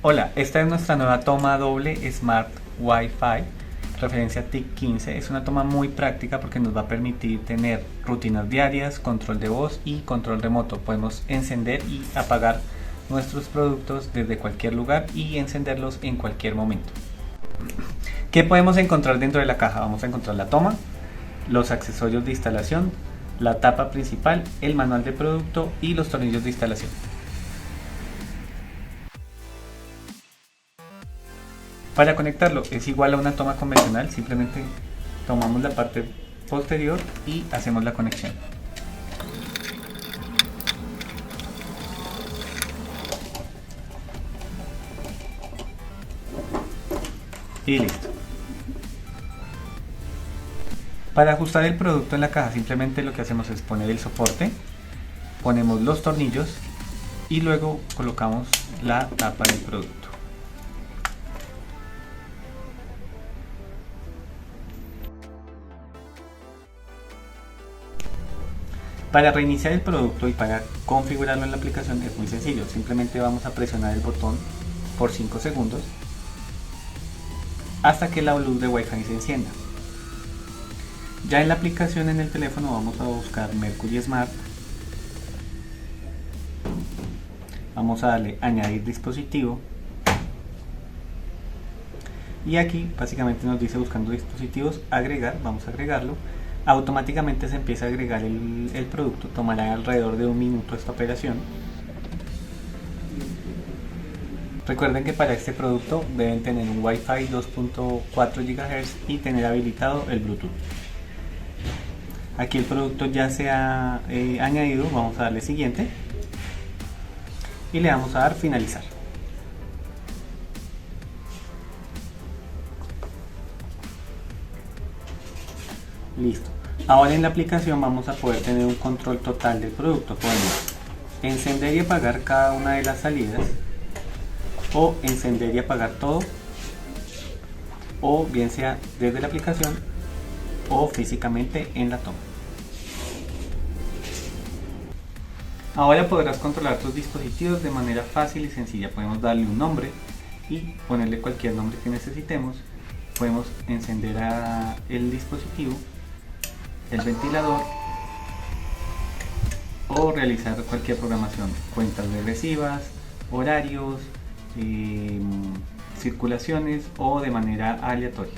Hola, esta es nuestra nueva toma doble Smart Wi-Fi, referencia TIC15. Es una toma muy práctica porque nos va a permitir tener rutinas diarias, control de voz y control remoto. Podemos encender y apagar nuestros productos desde cualquier lugar y encenderlos en cualquier momento. ¿Qué podemos encontrar dentro de la caja? Vamos a encontrar la toma, los accesorios de instalación, la tapa principal, el manual de producto y los tornillos de instalación. Para conectarlo es igual a una toma convencional, simplemente tomamos la parte posterior y hacemos la conexión. Y listo. Para ajustar el producto en la caja simplemente lo que hacemos es poner el soporte, ponemos los tornillos y luego colocamos la tapa del producto. Para reiniciar el producto y para configurarlo en la aplicación es muy sencillo, simplemente vamos a presionar el botón por 5 segundos hasta que la luz de Wi-Fi se encienda. Ya en la aplicación en el teléfono vamos a buscar Mercury Smart, vamos a darle añadir dispositivo y aquí básicamente nos dice buscando dispositivos, agregar, vamos a agregarlo. Automáticamente se empieza a agregar el producto, tomará alrededor de 1 minuto esta operación. Recuerden que para este producto deben tener un Wi-Fi 2.4 GHz y tener habilitado el Bluetooth. Aquí el producto ya se ha añadido, vamos a darle siguiente y le vamos a dar finalizar. Listo. Ahora en la aplicación vamos a poder tener un control total del producto. Podemos encender y apagar cada una de las salidas, o encender y apagar todo, o bien sea desde la aplicación o físicamente en la toma. Ahora podrás controlar tus dispositivos de manera fácil y sencilla. Podemos darle un nombre y ponerle cualquier nombre que necesitemos. Podemos encender el dispositivo, el ventilador o realizar cualquier programación, cuentas regresivas, horarios, circulaciones o de manera aleatoria.